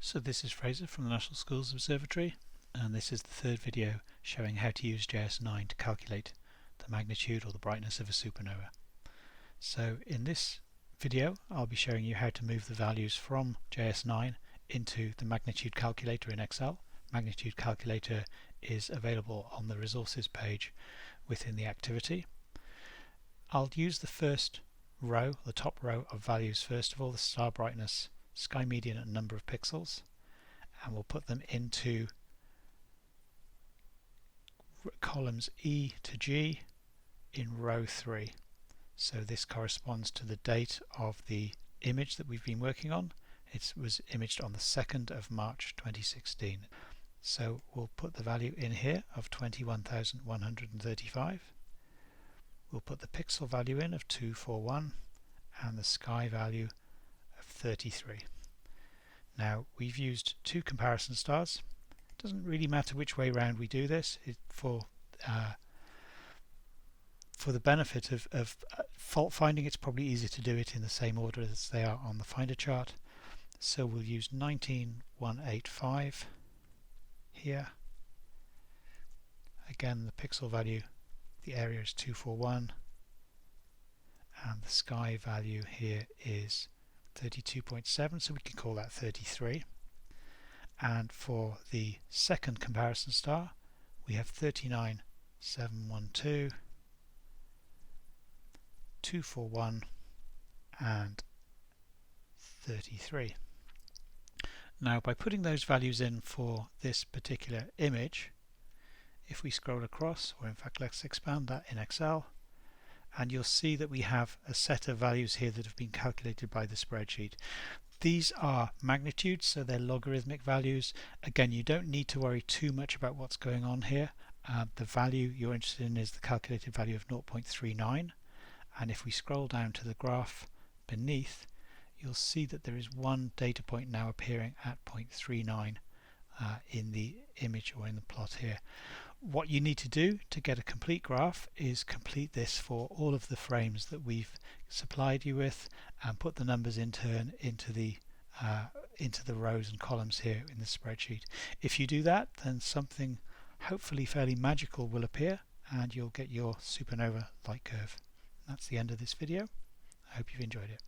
So this is Fraser from the National Schools Observatory, and this is the third video showing how to use JS9 to calculate the magnitude or the brightness of a supernova. So in this video I'll be showing you how to move the values from JS9 into the magnitude calculator in Excel. Magnitude calculator is available on the resources page within the activity. I'll use the first row, the top row of values first of all, the star brightness, sky median and number of pixels, and we'll put them into columns E to G in row 3. So this corresponds to the date of the image that we've been working on. It was imaged on the 2nd of March 2016. So we'll put the value in here of 21,135. We'll put the pixel value in of 241 and the sky value of 33. Now we've used two comparison stars. It doesn't really matter which way round we do this. For the benefit of fault finding, it's probably easier to do it in the same order as they are on the finder chart. So we'll use 19185 here. Again, the pixel value, the area is 241, and the sky value here is 32.7, so we can call that 33. And for the second comparison star we have 39,712, 241 and 33. Now by putting those values in for this particular image, if we scroll across, or in fact let's expand that in Excel, and you'll see that we have a set of values here that have been calculated by the spreadsheet. These are magnitudes, so they're logarithmic values. Again, you don't need to worry too much about what's going on here. The value you're interested in is the calculated value of 0.39, and if we scroll down to the graph beneath, you'll see that there is one data point now appearing at 0.39 in the image or in the plot here. What you need to do to get a complete graph is complete this for all of the frames that we've supplied you with, and put the numbers in turn into the rows and columns here in the spreadsheet. If you do that, then something hopefully fairly magical will appear and you'll get your supernova light curve. That's the end of this video. I hope you've enjoyed it.